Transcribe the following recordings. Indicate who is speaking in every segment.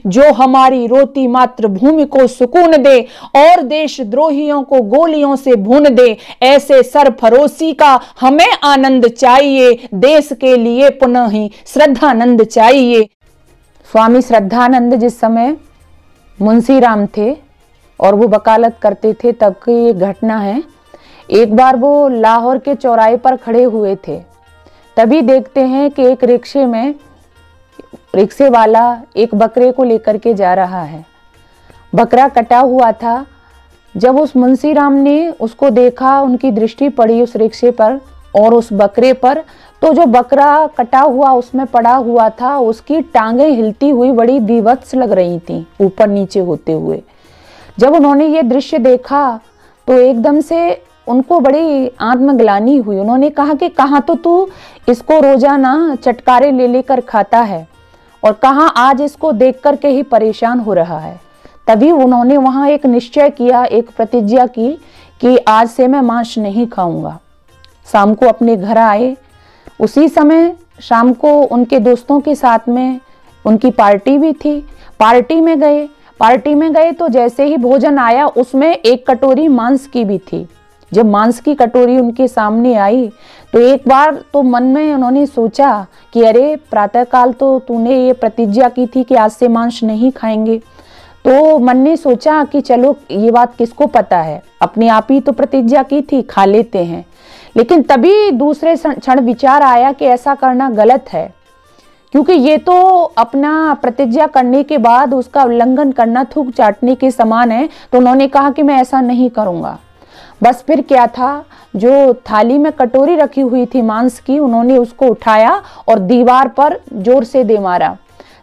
Speaker 1: जो हमारी रोती मातृभूमि को सुकून दे और देशद्रोहियों को गोलियों से भून दे। ऐसे सरफरोशी का हमें आनंद चाहिए, देश के लिए पुनः ही श्रद्धानंद चाहिए। स्वामी श्रद्धानंद जिस समय मुंशीराम थे और वो वकालत करते थे, तब की ये घटना है। एक बार वो लाहौर के चौराहे पर खड़े हुए थे, तभी देखते हैं कि एक रिक्शे में रिक्शे वाला एक बकरे को लेकर के जा रहा है। बकरा कटा हुआ था। जब उस मुंशीराम ने उसको देखा, उनकी दृष्टि पड़ी उस रिक्शे पर और उस बकरे पर, तो जो बकरा कटा हुआ उसमें पड़ा हुआ था, उसकी टांगें हिलती हुई बड़ी विवत्स लग रही थीं, ऊपर नीचे होते हुए। जब उन्होंने ये दृश्य देखा तो एकदम से उनको बड़ी आत्मग्लानि हुई। उन्होंने कहा कि कहाँ तो तू इसको रोजाना चटकारे ले लेकर खाता है और कहाँ आज इसको देख कर के ही परेशान हो रहा है। तभी उन्होंने वहाँ एक निश्चय किया, एक प्रतिज्ञा की कि आज से मैं मांस नहीं खाऊंगा। शाम को अपने घर आए। उसी समय शाम को उनके दोस्तों के साथ में उनकी पार्टी भी थी। पार्टी में गए तो जैसे ही भोजन आया उसमें एक कटोरी मांस की भी थी। जब मांस की कटोरी उनके सामने आई तो एक बार तो मन में उन्होंने सोचा कि अरे प्रातःकाल तो तूने ये प्रतिज्ञा की थी कि आज से मांस नहीं खाएंगे। तो मन ने सोचा कि चलो ये बात किसको पता है, अपने आप ही तो प्रतिज्ञा की थी, खा लेते हैं। लेकिन तभी दूसरे क्षण विचार आया कि ऐसा करना गलत है, क्योंकि ये तो अपना प्रतिज्ञा करने के बाद उसका उल्लंघन करना थूक चाटने के समान है। तो उन्होंने कहा कि मैं ऐसा नहीं करूँगा। बस फिर क्या था, जो थाली में कटोरी रखी हुई थी मांस की, उन्होंने उसको उठाया और दीवार पर जोर से दे मारा।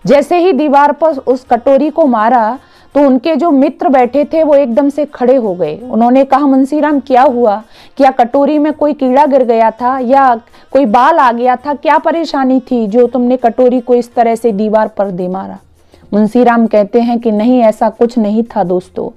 Speaker 1: जैसे ही दीवार पर उस कटोरी को मारा तो उनके जो मित्र बैठे थे वो एकदम से खड़े हो गए। उन्होंने कहा, मुंशीराम क्या हुआ? क्या कटोरी में कोई कीड़ा गिर गया था या कोई बाल आ गया था? क्या परेशानी थी जो तुमने कटोरी को इस तरह से दीवार पर दे मारा? मुंशीराम कहते हैं कि नहीं, ऐसा कुछ नहीं था दोस्तों।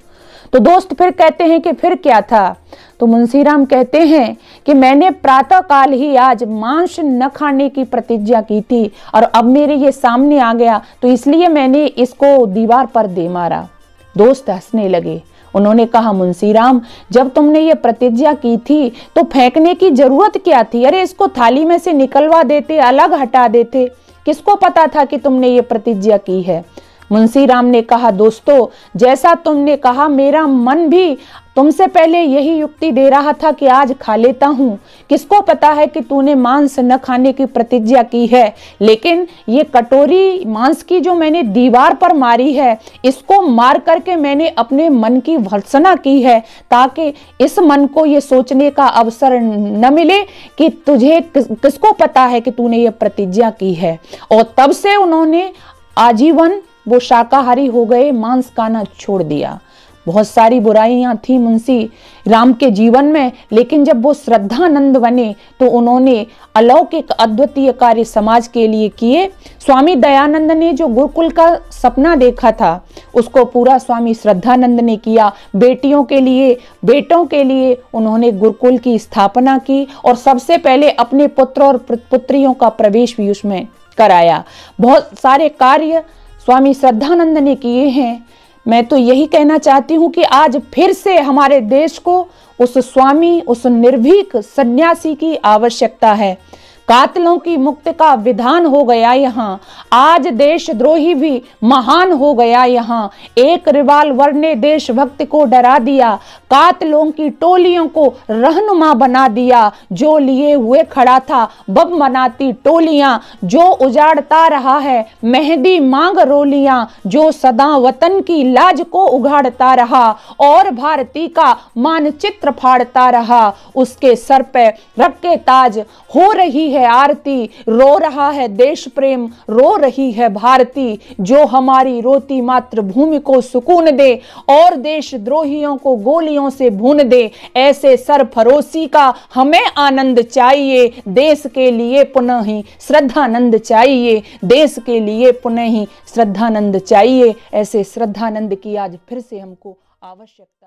Speaker 1: तो दोस्त फिर कहते हैं कि फिर क्या था? तो मुंशीराम कहते हैं कि मैंने प्रातः काल ही आज मांस न खाने की प्रतिज्ञा की थी और अब मेरे ये सामने आ गया तो इसलिए मैंने इसको दीवार पर दे मारा। दोस्त हंसने लगे। उन्होंने कहा, मुंशीराम जब तुमने ये प्रतिज्ञा की थी तो फेंकने की जरूरत क्या थी? अरे इसको थाली में से निकलवा देते, अलग हटा देते। किसको पता था कि तुमने ये प्रतिज्ञा की है? मुंशीराम ने कहा, दोस्तों जैसा तुमने कहा मेरा मन भी तुमसे पहले यही युक्ति दे रहा था कि आज खा लेता हूँ। किसको पता है कि तूने मांस न खाने की प्रतिज्ञा की है, लेकिन ये कटोरी मांस की जो मैंने दीवार पर मारी है, इसको मार करके मैंने अपने मन की भर्त्सना की है, ताकि इस मन को ये सोचने का अवसर न मिले कि तुझे किसको पता है कि तूने ये प्रतिज्ञा की है। और तब से उन्होंने आजीवन वो शाकाहारी हो गए, मांस खाना छोड़ दिया। बहुत सारी बुराइयां थी मुंशी राम के जीवन में, लेकिन जब वो श्रद्धानंद बने तो उन्होंने अलौकिक अद्वितीय कार्य समाज के लिए किए। स्वामी दयानंद ने जो गुरुकुल का सपना देखा था उसको पूरा स्वामी श्रद्धानंद ने किया। बेटियों के लिए, बेटों के लिए उन्होंने गुरुकुल की स्थापना की और सबसे पहले अपने पुत्र और पुत्रियों का प्रवेश भी उसमें कराया। बहुत सारे कार्य स्वामी श्रद्धानंद ने किए हैं। मैं तो यही कहना चाहती हूँ कि आज फिर से हमारे देश को उस स्वामी, उस निर्भीक सन्यासी की आवश्यकता है। कातलों की मुक्ति का विधान हो गया यहाँ। आज देशद्रोही भी महान हो गया यहाँ। एक रिवाल्वर ने देशभक्ति को डरा दिया, कातलों की टोलियों को रहनुमा बना दिया। जो लिए हुए खड़ा था बम बनाती टोलियां, जो उजाड़ता रहा है मेहंदी मांग रोलियां, जो सदा वतन की लाज को उघाड़ता रहा और भारती का मानचित्र फाड़ता रहा, उसके सर पे रख के ताज हो रही है आरती, रो रहा है देश प्रेम, रो रही है भारती। जो हमारी रोती मातृभूमि को सुकून दे और देशद्रोहियों को गोलियों से भून दे। ऐसे सरफरोशी का हमें आनंद चाहिए, देश के लिए पुनः ही श्रद्धानंद चाहिए, देश के लिए पुनः ही श्रद्धानंद चाहिए। ऐसे श्रद्धानंद की आज फिर से हमको आवश्यकता